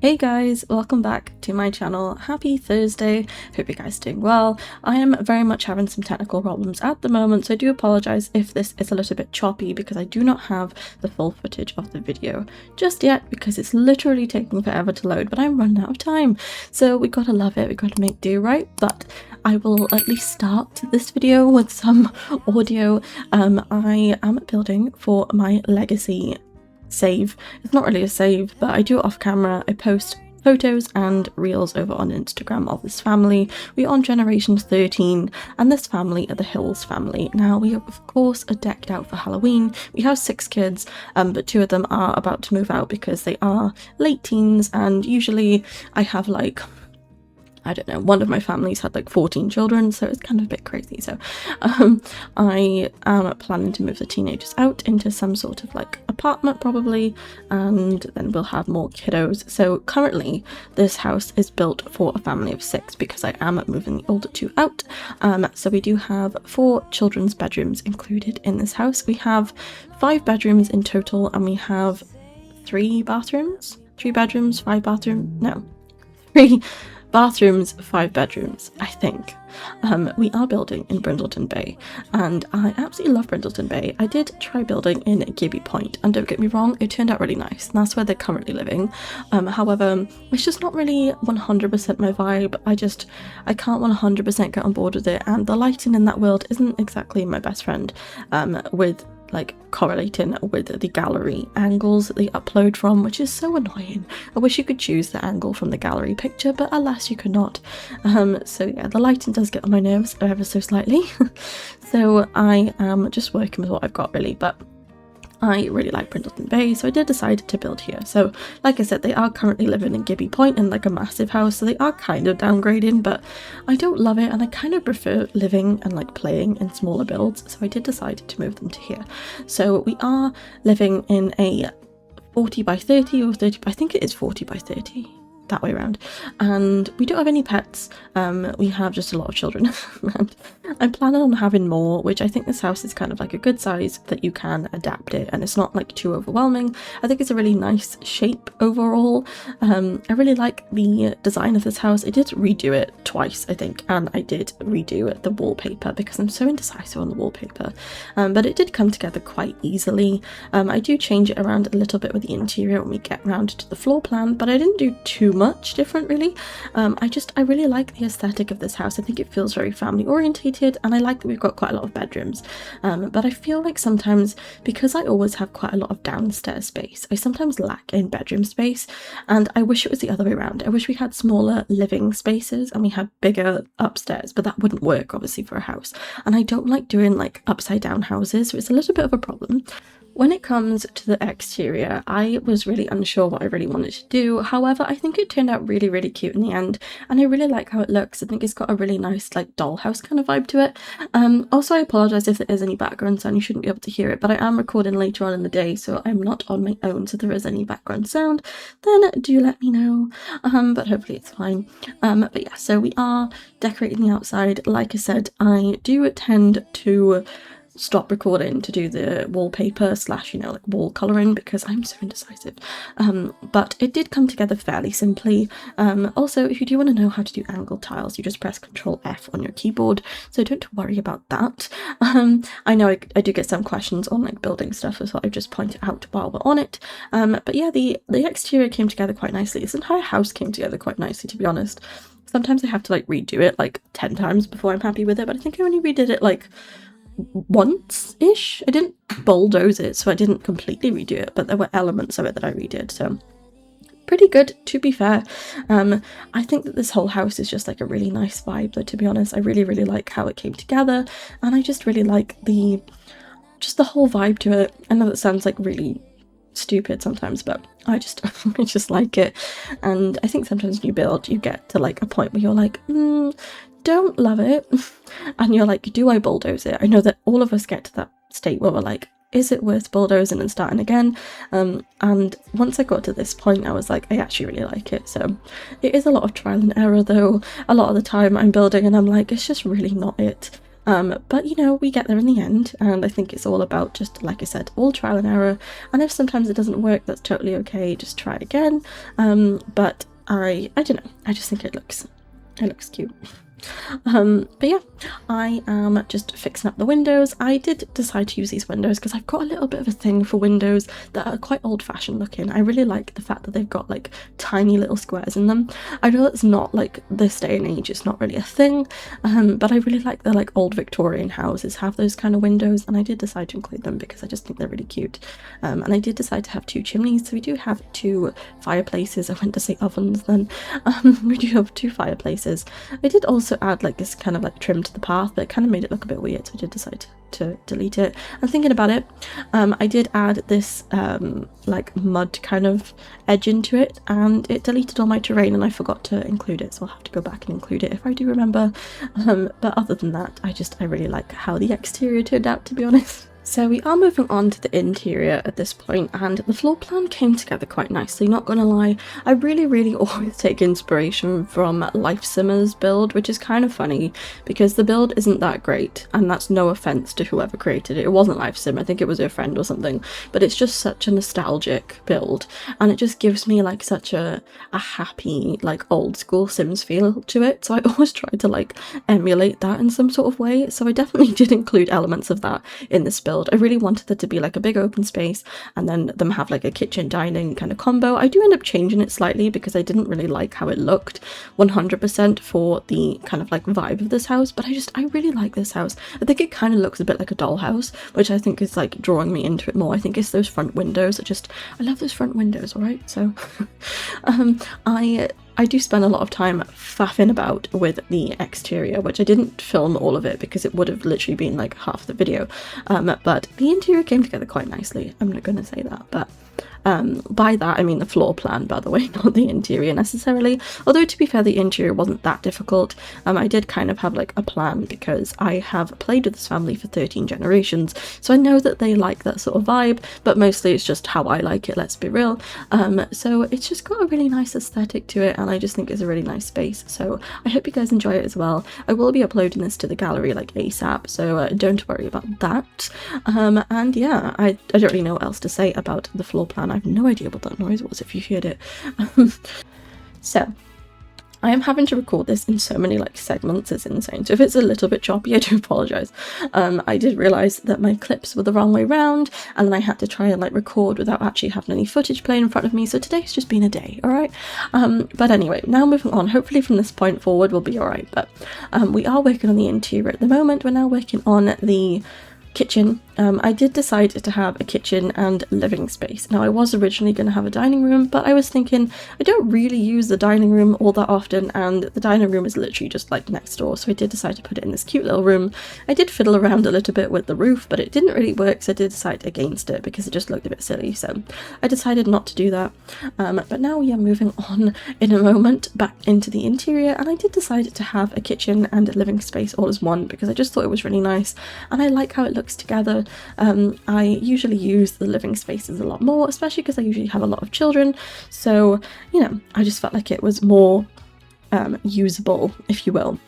Hey guys, welcome back to my channel. Happy Thursday. Hope you guys are doing well. I am very much having some technical problems at the moment, so I do apologize if this is a little bit choppy because I do not have the full footage of the video just yet because it's literally taking forever to load, but I'm running out of time. So we gotta love it, we gotta make do, right? But I will at least start this video with some audio. I am building for my legacy save. It's not really a save, but I do it off camera. I post photos and reels over on Instagram of this family. We're on generation 13 and this family are the Hills family. Now we of course are decked out for Halloween. We have 6 kids, but 2 of them are about to move out because they are late teens, and usually I have like, I don't know, one of my families had like 14 children, so it's kind of a bit crazy. So I am planning to move the teenagers out into some sort of like apartment probably, and then we'll have more kiddos. So currently this house is built for a family of 6 because I am moving the older 2 out. So we do have 4 children's bedrooms included in this house. We have 5 bedrooms in total, and we have 3 bathrooms, 3 bedrooms, 5 bathrooms, no, 3 bathrooms, 5 bedrooms, I think. We are building in Brindleton Bay, and I absolutely love Brindleton Bay. I did try building in Gibby Point, and don't get me wrong, it turned out really nice, and that's where they're currently living. However, it's just not really 100% my vibe. I can't 100% get on board with it, and the lighting in that world isn't exactly my best friend, with like correlating with the gallery angles that they upload from, which is so annoying. I wish you could choose the angle from the gallery picture, but alas you could not. So yeah, the lighting does get on my nerves ever so slightly. So I am just working with what I've got really, but I really like Brindleton Bay, so I did decide to build here. So like I said, they are currently living in Gibby Point in like a massive house, so they are kind of downgrading, but I don't love it, and I kind of prefer living and like playing in smaller builds, so I did decide to move them to here. So we are living in a 40 by 30 or 30, I think it is 40 by 30. That way around, and we don't have any pets. We have just a lot of children and I'm planning on having more, which I think this house is kind of like a good size that you can adapt it and it's not like too overwhelming. I think it's a really nice shape overall. I really like the design of this house. I did redo it twice, I think, and I did redo the wallpaper because I'm so indecisive on the wallpaper, but it did come together quite easily. I do change it around a little bit with the interior when we get round to the floor plan, but I didn't do too much different really. I really like the aesthetic of this house. I think it feels very family orientated, and I like that we've got quite a lot of bedrooms, but I feel like sometimes because I always have quite a lot of downstairs space, I sometimes lack in bedroom space, and I wish it was the other way around. I wish we had smaller living spaces and we had bigger upstairs, but that wouldn't work obviously for a house, and I don't like doing like upside down houses, so it's a little bit of a problem. When it comes to the exterior, I was really unsure what I really wanted to do. However, I think it turned out really, really cute in the end, and I really like how it looks. I think it's got a really nice like dollhouse kind of vibe to it. Also, I apologise if there is any background sound. You shouldn't be able to hear it, but I am recording later on in the day, so I'm not on my own. So if there is any background sound, then do let me know. But hopefully it's fine. But yeah, so we are decorating the outside. Like I said, I do tend to stop recording to do the wallpaper slash, you know, like wall colouring because I'm so indecisive, but it did come together fairly simply. Also, if you do want to know how to do angled tiles, you just press Ctrl F on your keyboard, so don't worry about that. I know I do get some questions on like building stuff, so I've just pointed out while we're on it. But yeah, the exterior came together quite nicely. This entire house came together quite nicely, to be honest. Sometimes I have to like redo it like 10 times before I'm happy with it, but I think I only redid it like once-ish. I didn't bulldoze it, so I didn't completely redo it, but there were elements of it that I redid, so pretty good, to be fair. I think that this whole house is just like a really nice vibe though, to be honest. I really, really like how it came together, and I just really like the whole vibe to it. I know that sounds like really stupid sometimes, but I just like it. And I think sometimes when you build, you get to like a point where you're like, don't love it, and you're like, do I bulldoze it? I know that all of us get to that state where we're like, is it worth bulldozing and starting again? And once I got to this point, I was like, I actually really like it. So it is a lot of trial and error though. A lot of the time I'm building and I'm like, it's just really not it. But you know, we get there in the end, and I think it's all about just, like I said, all trial and error, and if sometimes it doesn't work, that's totally okay, just try again. But I don't know, I just think it looks cute. But yeah, I am just fixing up the windows. I did decide to use these windows because I've got a little bit of a thing for windows that are quite old-fashioned looking. I really like the fact that they've got like tiny little squares in them. I know it's not like this day and age, it's not really a thing, but I really like the like old Victorian houses have those kind of windows, and I did decide to include them because I just think they're really cute. And I did decide to have 2 chimneys, so we do have 2 fireplaces. I went to say ovens then. We do have 2 fireplaces. I did also add like this kind of like trim to the path, but it kind of made it look a bit weird, so I did decide to delete it. And thinking about it, I did add this like mud kind of edge into it, and it deleted all my terrain and I forgot to include it, so I'll have to go back and include it if I do remember. But other than that, I really like how the exterior turned out, to be honest. So we are moving on to the interior at this point, and the floor plan came together quite nicely, not gonna lie. I really always take inspiration from Life Simmer's build, which is kind of funny because the build isn't that great, and that's no offense to whoever created it. It wasn't Life Simmer, I think it was her friend or something, but it's just such a nostalgic build, and it just gives me like such a happy like old school Sims feel to it, so I always try to like emulate that in some sort of way. So I definitely did include elements of that in this build. I really wanted it to be like a big open space, and then them have like a kitchen dining kind of combo. I do end up changing it slightly because I didn't really like how it looked 100% for the kind of like vibe of this house, but I really like this house. I think it kind of looks a bit like a dollhouse, which I think is like drawing me into it more. I think it's those front windows. I love those front windows, alright? So I do spend a lot of time faffing about with the exterior, which I didn't film all of it because it would have literally been like half the video, but the interior came together quite nicely. I'm not going to say that, but by that I mean the floor plan, by the way, not the interior necessarily, although to be fair the interior wasn't that difficult. I did kind of have like a plan because I have played with this family for 13 generations, so I know that they like that sort of vibe, but mostly it's just how I like it, let's be real. So it's just got a really nice aesthetic to it, and I just think it's a really nice space, so I hope you guys enjoy it as well. I will be uploading this to the gallery like ASAP, so don't worry about that. And yeah, I don't really know what else to say about the floor plan. I have no idea what that noise was if you heard it. So I am having to record this in so many like segments, it's insane. So if it's a little bit choppy, I do apologise. I did realise that my clips were the wrong way round, and then I had to try and like record without actually having any footage playing in front of me, so today's just been a day, alright? But anyway, now moving on, hopefully from this point forward we'll be alright, but we are working on the interior at the moment. We're now working on the kitchen. I did decide to have a kitchen and living space. Now I was originally going to have a dining room, but I was thinking I don't really use the dining room all that often, and the dining room is literally just like next door, so I did decide to put it in this cute little room. I did fiddle around a little bit with the roof, but it didn't really work, so I did decide against it because it just looked a bit silly, so I decided not to do that. But now we are moving on in a moment back into the interior, and I did decide to have a kitchen and a living space all as one because I just thought it was really nice and I like how it looks together. I usually use the living spaces a lot more, especially because I usually have a lot of children, so you know, I just felt like it was more usable, if you will,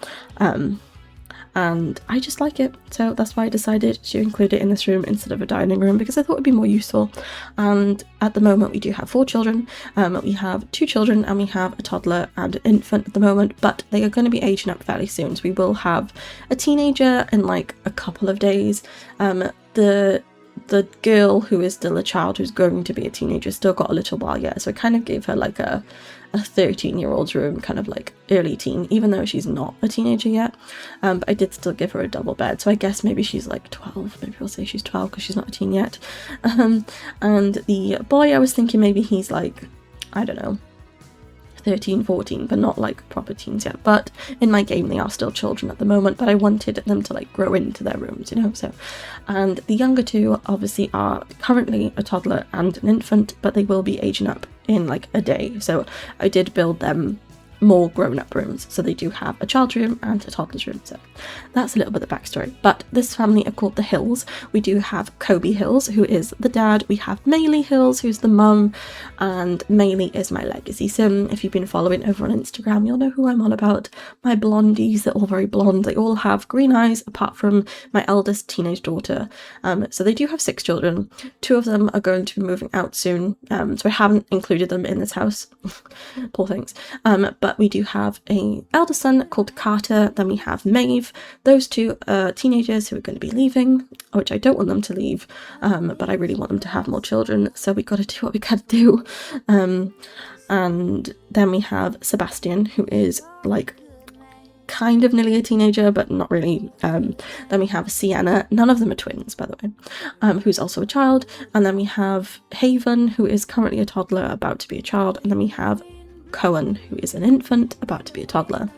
and I just like it, so that's why I decided to include it in this room instead of a dining room, because I thought it'd be more useful. And at the moment we do have 4 children. We have 2 children and we have a toddler and an infant at the moment, but they are going to be aging up fairly soon, so we will have a teenager in like a couple of days. The girl who is still a child who's going to be a teenager still got a little while yet, so I kind of gave her like a 13-year-old's room, kind of like early teen, even though she's not a teenager yet, but I did still give her a double bed, so I guess maybe she's like 12, maybe I'll say she's 12 because she's not a teen yet. And the boy, I was thinking maybe he's like, I don't know, 13, 14, but not like proper teens yet. But in my game they are still children at the moment, but I wanted them to like grow into their rooms, you know, so. And the younger 2 obviously are currently a toddler and an infant, but they will be aging up in like a day, so I did build them more grown-up rooms. So they do have a child's room and a toddler's room. So that's a little bit of the backstory. But this family are called the Hills. We do have Kobe Hills, who is the dad. We have Maylee Hills, who's the mum, and Maylee is my legacy sim. If you've been following over on Instagram, you'll know who I'm on about. My blondies, they're all very blonde. They all have green eyes, apart from my eldest teenage daughter. So they do have 6 children. 2 of them are going to be moving out soon. So I haven't included them in this house. Poor things. But we do have a elder son called Carter. Then we have Maeve. Those 2 are teenagers who are going to be leaving, which I don't want them to leave, but I really want them to have more children. So we got to do what we got to do. And then we have Sebastian, who is like kind of nearly a teenager, but not really. Then we have Sienna. None of them are twins, by the way, who's also a child. And then we have Haven, who is currently a toddler, about to be a child. And then we have Cohen, who is an infant, about to be a toddler.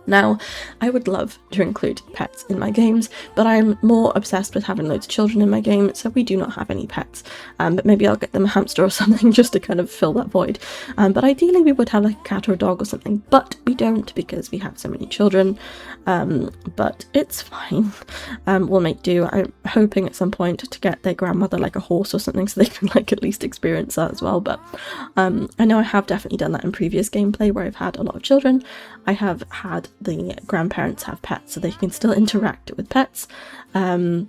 Now, I would love to include pets in my games, but I'm more obsessed with having loads of children in my game, so we do not have any pets. But maybe I'll get them a hamster or something just to kind of fill that void. But ideally we would have like a cat or a dog or something, but we don't because we have so many children. But it's fine. We'll make do. I'm hoping at some point to get their grandmother like a horse or something so they can like at least experience that as well. But I know I have definitely done that in previous gameplay where I've had a lot of children. I have had the grandparents have pets so they can still interact with pets, but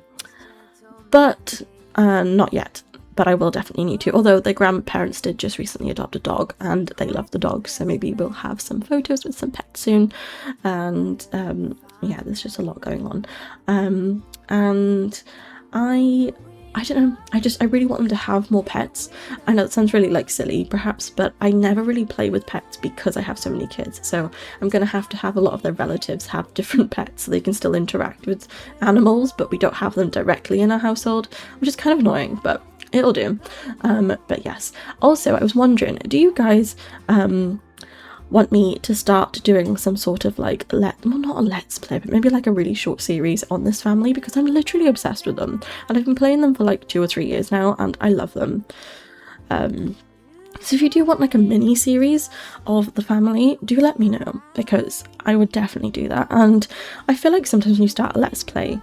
not yet. But I will definitely need to, although the grandparents did just recently adopt a dog and they love the dog, so maybe we'll have some photos with some pets soon. And yeah, there's just a lot going on. And I don't know, I really want them to have more pets. I know it sounds really like silly perhaps, but I never really play with pets because I have so many kids. So I'm going to have a lot of their relatives have different pets so they can still interact with animals, but we don't have them directly in our household, which is kind of annoying, but it'll do. But yes, also I was wondering, do you guys want me to start doing some sort of like not a let's play, but maybe like a really short series on this family, because I'm literally obsessed with them and I've been playing them for like 2 or 3 years now and I love them. So if you do want like a mini series of the family, do let me know, because I would definitely do that. And I feel like sometimes when you start a let's play,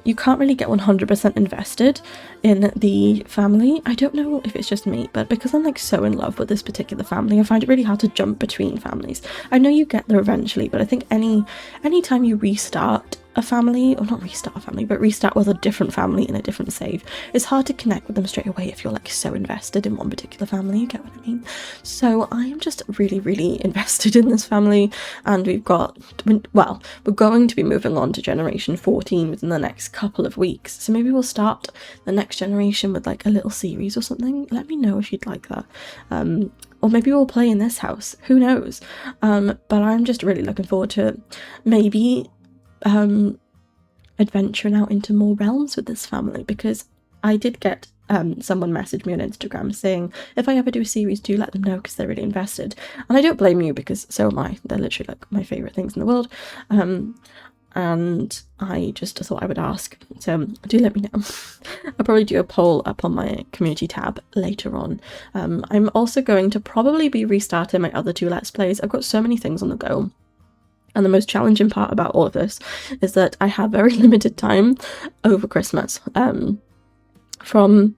you can't really get 100% invested in the family. I don't know if it's just me, but because I'm like so in love with this particular family, I find it really hard to jump between families. I know you get there eventually, but I think any time you restart a family, or not restart a family, but restart with a different family in a different save, it's hard to connect with them straight away if you're like so invested in one particular family, you get what I mean? So I am just really, really invested in this family, and we're going to be moving on to generation 14 within the next couple of weeks, so maybe we'll start the next generation with like a little series or something. Let me know if you'd like that. Or maybe we'll play in this house, who knows? But I'm just really looking forward to maybe adventuring out into more realms with this family, because I did get someone messaged me on Instagram saying if I ever do a series, do let them know, because they're really invested, and I don't blame you, because so am I. They're literally like my favourite things in the world, and I just thought I would ask, so do let me know. I'll probably do a poll up on my community tab later on. I'm also going to probably be restarting my other 2 let's plays. I've got so many things on the go. And the most challenging part about all of this is that I have very limited time over Christmas. From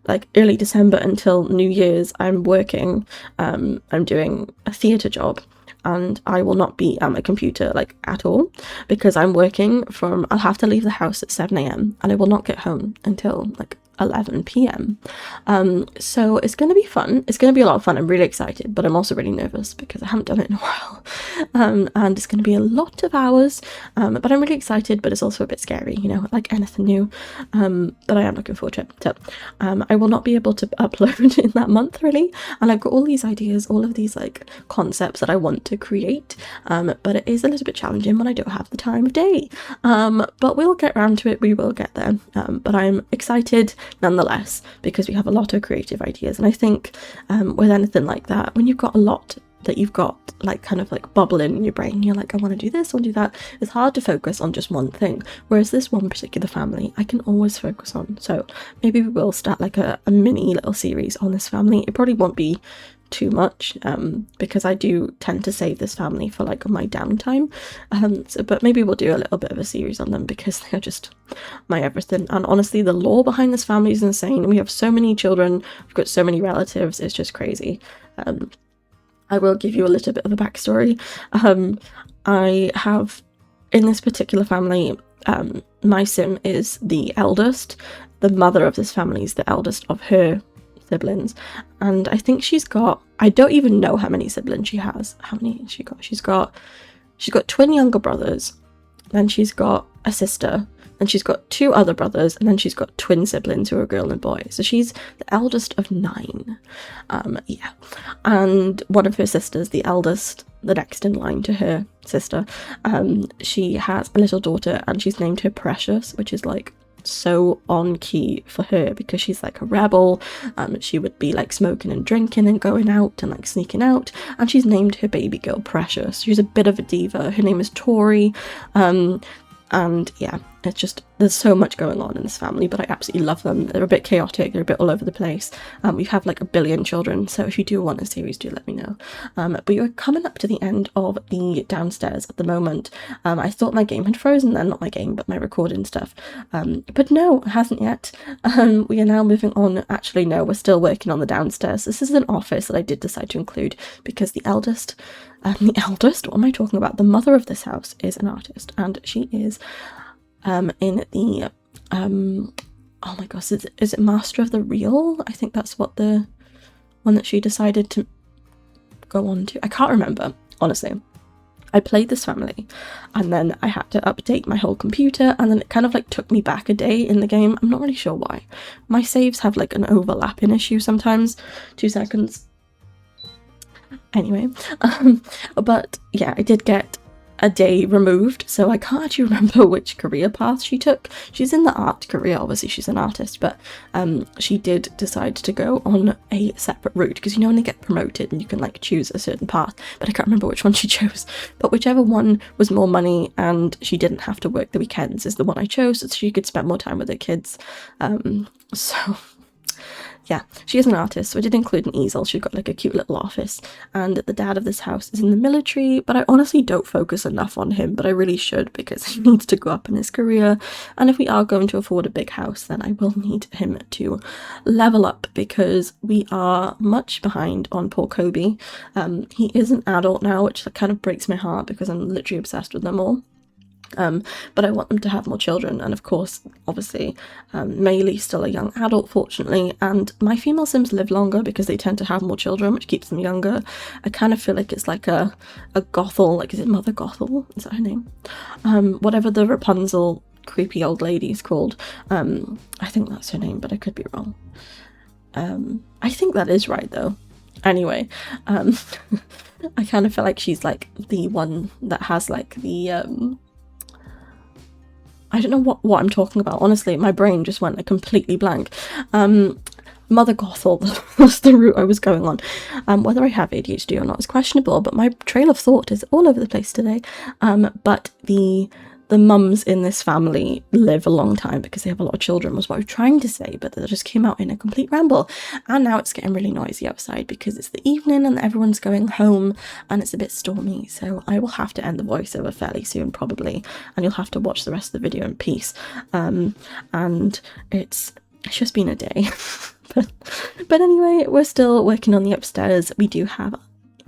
like early December until New Year's, I'm working. I'm doing a theatre job, and I will not be at my computer like at all, because I'm working I'll have to leave the house at 7 a.m. and I will not get home until like 11 p.m. So it's going to be fun. It's going to be a lot of fun. I'm really excited, but I'm also really nervous because I haven't done it in a while. And it's going to be a lot of hours, but I'm really excited, but it's also a bit scary, you know, like anything new. But I am looking forward to it. So I will not be able to upload in that month really, and I've got all these ideas, all of these like concepts that I want to create, but it is a little bit challenging when I don't have the time of day. But we'll get around to it. We will get there. But I'm excited nonetheless, because we have a lot of creative ideas, and I think with anything like that, when you've got a lot that you've got like kind of like bubbling in your brain, you're like, I want to do this, I want to do that, it's hard to focus on just one thing, whereas this one particular family I can always focus on. So maybe we will start like a mini little series on this family. It probably won't be too much, because I do tend to save this family for like my downtime, but maybe we'll do a little bit of a series on them because they are just my everything. And honestly, the lore behind this family is insane. We have so many children, we've got so many relatives, it's just crazy. I will give you a little bit of a backstory. I have, in this particular family, my sim is the eldest. The mother of this family is the eldest of her siblings, and I think she's got, I don't even know how many siblings she has. How many has she got? She's got twin younger brothers, then she's got a sister, then she's got 2 other brothers, and then she's got twin siblings who are a girl and boy. So she's the eldest of 9. Yeah, and one of her sisters, the eldest, the next in line to her sister, she has a little daughter, and she's named her Precious, which is like so on key for her because she's like a rebel. She would be like smoking and drinking and going out and like sneaking out, and she's named her baby girl Precious. She's a bit of a diva. Her name is Tori, and yeah, it's just, there's so much going on in this family, but I absolutely love them. They're a bit chaotic, they're a bit all over the place. We have like 1 billion children, so if you do want a series, do let me know. But you're coming up to the end of the downstairs at the moment. I thought my game had frozen then, not my game, but my recording stuff. But no, it hasn't yet. We are now moving on. Actually, no, we're still working on the downstairs. This is an office that I did decide to include because the eldest, what am I talking about? The mother of this house is an artist, and she is in the oh my gosh, is it Master of the Real? I think that's what the one that she decided to go on to. I can't remember, honestly. I played this family and then I had to update my whole computer, and then it kind of like took me back a day in the game. I'm not really sure why. My saves have like an overlapping issue sometimes. 2 seconds. Anyway, but yeah, I did get a day removed, so I can't actually remember which career path she took. She's in the art career, obviously she's an artist, but she did decide to go on a separate route, because you know when they get promoted and you can like choose a certain path, but I can't remember which one she chose. But whichever one was more money and she didn't have to work the weekends is the one I chose, so she could spend more time with her kids. So yeah, she is an artist, so I did include an easel. She's got like a cute little office, and the dad of this house is in the military, but I honestly don't focus enough on him, but I really should because he needs to go up in his career, and if we are going to afford a big house, then I will need him to level up because we are much behind on poor Kobe. He is an adult now, which kind of breaks my heart because I'm literally obsessed with them all. But I want them to have more children, and of course, obviously, Maylee's still a young adult, fortunately, and my female sims live longer because they tend to have more children, which keeps them younger. I kind of feel like it's like a Gothel, like, is it Mother Gothel? Is that her name? Whatever the Rapunzel creepy old lady is called. I think that's her name, but I could be wrong. I think that is right, though. Anyway, I kind of feel like she's like the one that has like the I don't know what I'm talking about. Honestly, my brain just went completely blank. Mother Gothel was the route I was going on. Whether I have ADHD or not is questionable, but my trail of thought is all over the place today. But the mums in this family live a long time because they have a lot of children, was what I was trying to say, but that just came out in a complete ramble. And now it's getting really noisy outside because it's the evening and everyone's going home and it's a bit stormy, so I will have to end the voiceover fairly soon probably, and you'll have to watch the rest of the video in peace. And it's just been a day. but anyway, we're still working on the upstairs. We do have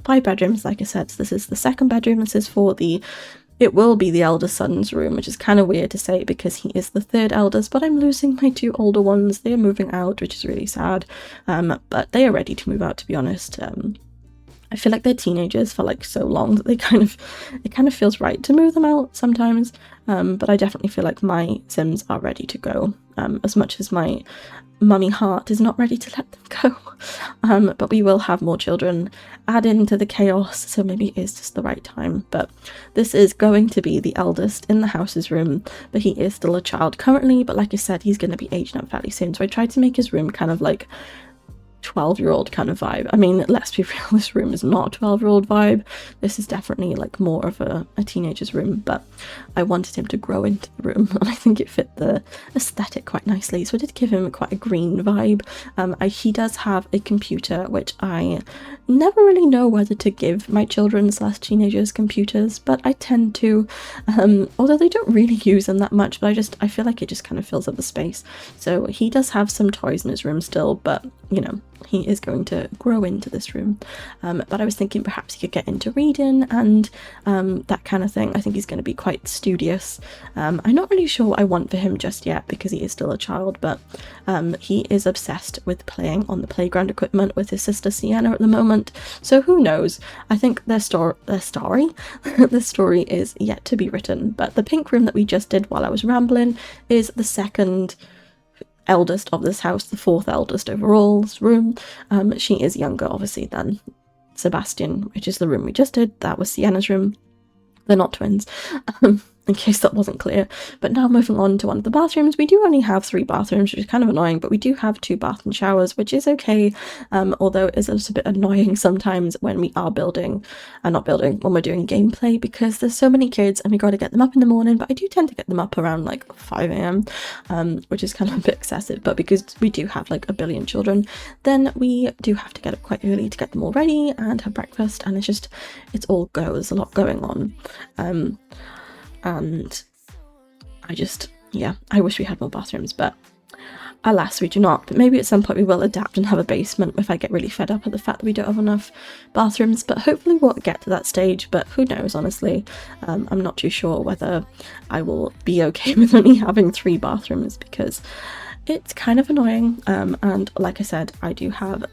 5 bedrooms, like I said, so this is the 2nd bedroom. This is for it will be the eldest son's room, which is kind of weird to say because he is the 3rd eldest, but I'm losing my 2 older ones. They are moving out, which is really sad, but they are ready to move out, to be honest. I feel like they're teenagers for like so long that it kind of feels right to move them out sometimes, but I definitely feel like my sims are ready to go, as much as my mummy heart is not ready to let them go. But we will have more children add into the chaos, so maybe it is just the right time. But this is going to be the eldest in the house's room, but he is still a child currently, but like I said, he's going to be aging up fairly soon, so I tried to make his room kind of like 12-year-old kind of vibe. I mean, let's be real, this room is not a 12-year-old vibe. This is definitely like more of a teenager's room, but I wanted him to grow into the room and I think it fit the aesthetic quite nicely, so I did give him quite a green vibe. He does have a computer, which I never really know whether to give my children / teenagers computers, but I tend to, although they don't really use them that much, but I feel like it just kind of fills up the space. So he does have some toys in his room still, but you know, he is going to grow into this room. But I was thinking perhaps he could get into reading and that kind of thing. I think he's going to be quite studious. I'm not really sure what I want for him just yet because he is still a child, but he is obsessed with playing on the playground equipment with his sister Sienna at the moment. So who knows? I think their story the story is yet to be written. But the pink room that we just did while I was rambling is the second eldest of this house, the fourth eldest overall's room. She is younger obviously than Sebastian, which is the room we just did. That was Sienna's room. They're not twins, in case that wasn't clear. But now moving on to one of the bathrooms. We do only have 3 bathrooms, which is kind of annoying, but we do have 2 bath and showers, which is okay, although it is a little bit annoying sometimes when we are when we're doing gameplay, because there's so many kids and we got to get them up in the morning. But I do tend to get them up around like 5 a.m, which is kind of a bit excessive, but because we do have like a billion children, then we do have to get up quite early to get them all ready and have breakfast, and it's all there's a lot going on. And I wish we had more bathrooms, but alas we do not. But maybe at some point we will adapt and have a basement if I get really fed up at the fact that we don't have enough bathrooms, but hopefully we'll get to that stage. But who knows, honestly. I'm not too sure whether I will be okay with only having 3 bathrooms because it's kind of annoying, and like I said, I do have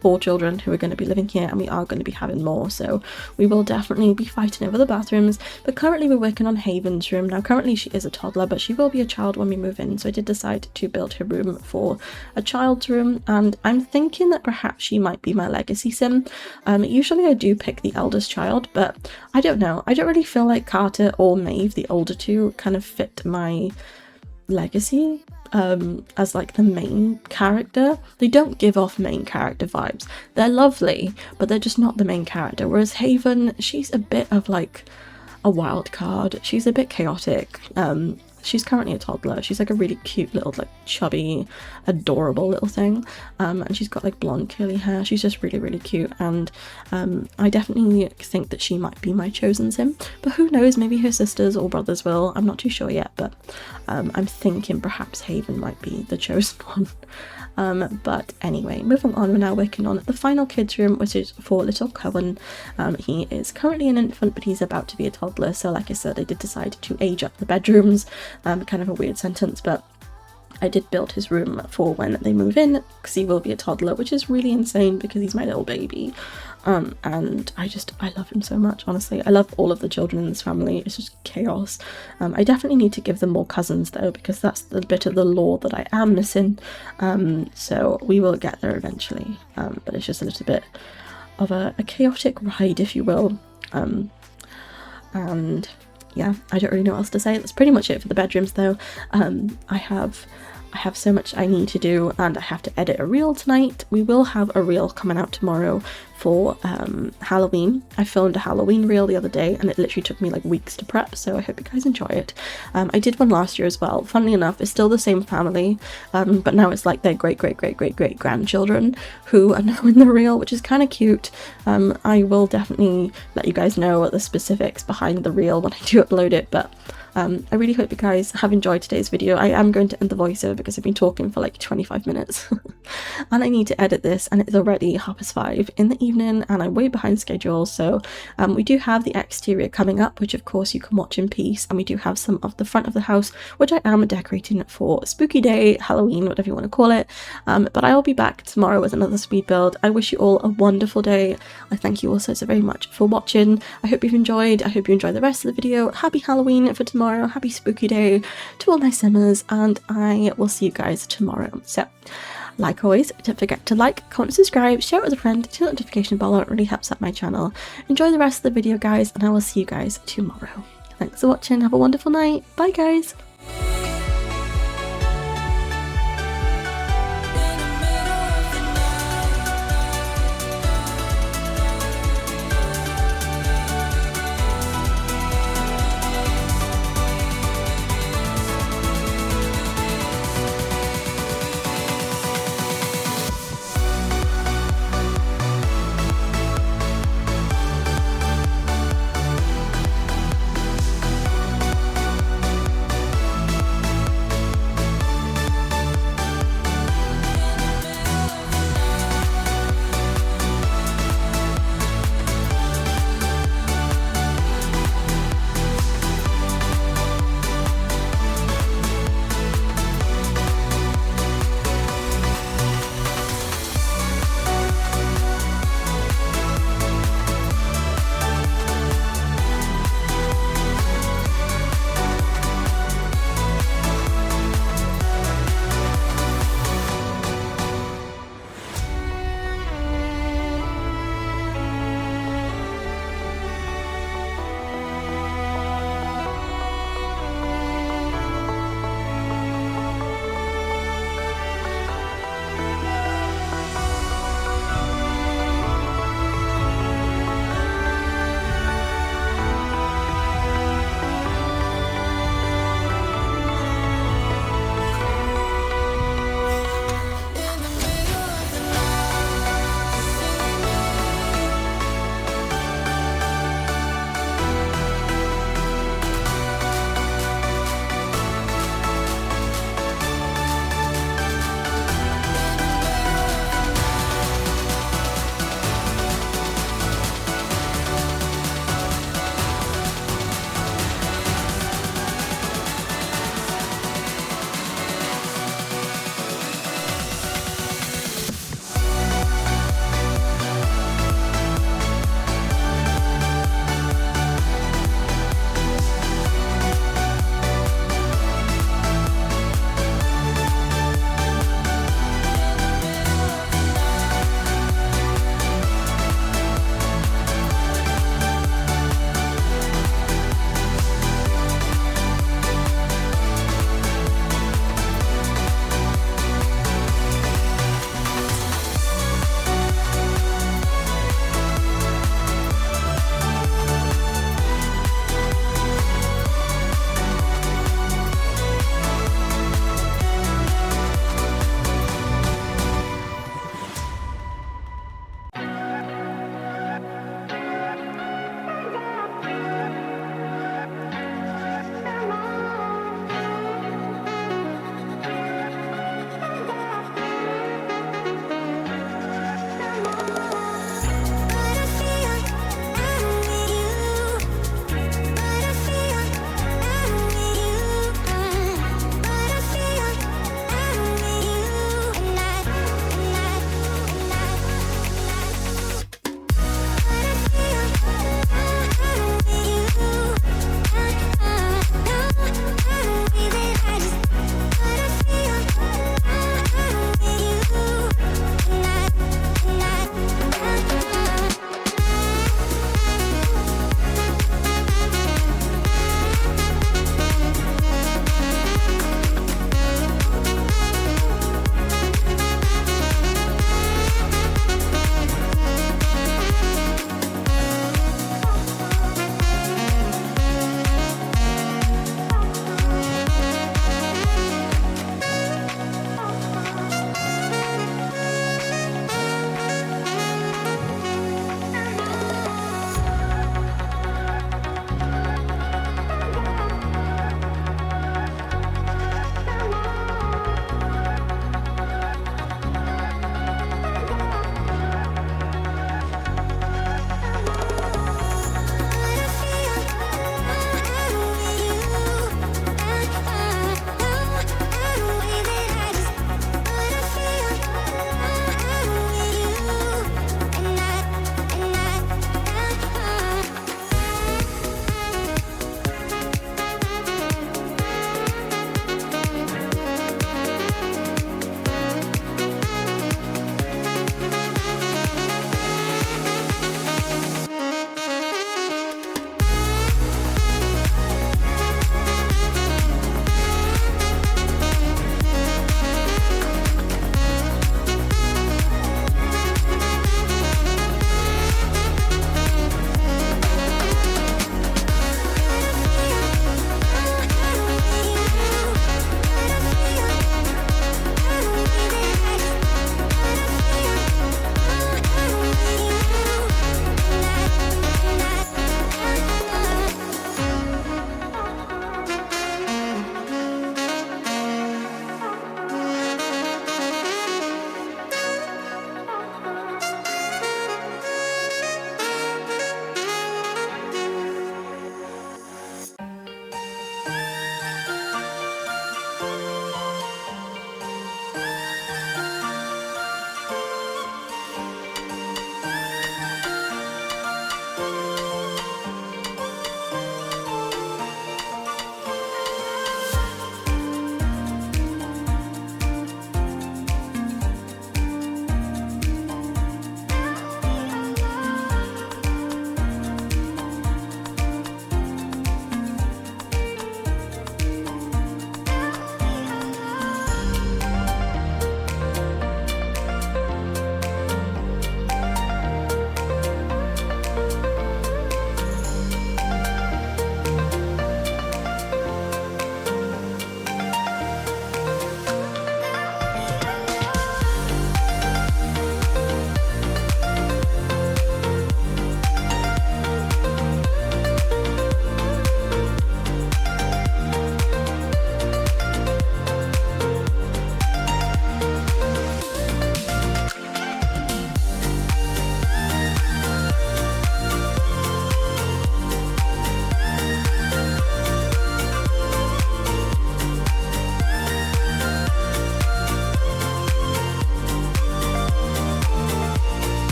4 children who are going to be living here and we are going to be having more, so we will definitely be fighting over the bathrooms. But currently we're working on Haven's room. Now currently she is a toddler, but she will be a child when we move in, so I did decide to build her room for a child's room, and I'm thinking that perhaps she might be my legacy sim. Usually I do pick the eldest child, but I don't know, I don't really feel like Carter or Maeve, the older 2, kind of fit my legacy as like the main character. They don't give off main character vibes. They're lovely, but they're just not the main character, whereas Haven, she's a bit of like a wild card. She's a bit chaotic. She's currently a toddler. She's like a really cute little, like, chubby, adorable little thing, and she's got like blonde curly hair. She's just really, really cute, and I definitely think that she might be my chosen sim, but who knows, maybe her sisters or brothers will. I'm not too sure yet, but I'm thinking perhaps Haven might be the chosen one. But anyway, moving on, we're now working on the final kids room, which is for little Cohen. He is currently an infant, but he's about to be a toddler, so like I said, I did decide to age up the bedrooms. Kind of a weird sentence, but I did build his room for when they move in, because he will be a toddler, which is really insane because he's my little baby. And I love him so much, honestly. I love all of the children in this family. It's just chaos. I definitely need to give them more cousins though, because that's the bit of the lore that I am missing. So we will get there eventually, but it's just a little bit of a chaotic ride, if you will. And yeah, I don't really know what else to say. That's pretty much it for the bedrooms though. I have so much I need to do, and I have to edit a reel tonight. We will have a reel coming out tomorrow for Halloween. I filmed a Halloween reel the other day and it literally took me like weeks to prep, so I hope you guys enjoy it. I did one last year as well. Funnily enough, it's still the same family, but now it's like their great grandchildren who are now in the reel, which is kind of cute. I will definitely let you guys know the specifics behind the reel when I do upload it, but I really hope you guys have enjoyed today's video. I am going to end the voiceover because I've been talking for like 25 minutes and I need to edit this, and it's already 5:30 in the evening and I'm way behind schedule. So we do have the exterior coming up, which of course you can watch in peace, and we do have some of the front of the house, which I am decorating for Spooky Day, Halloween, whatever you want to call it. But I will be back tomorrow with another speed build. I wish you all a wonderful day. I thank you all so very much for watching. I hope you've enjoyed. I hope you enjoy the rest of the video. Happy Halloween for tomorrow. Happy Spooky Day to all my simmers, and I will see you guys tomorrow. So, like always, don't forget to like, comment, subscribe, share it with a friend, hit the notification bell. It really helps out my channel. Enjoy the rest of the video, guys, and I will see you guys tomorrow. Thanks for watching. Have a wonderful night. Bye, guys.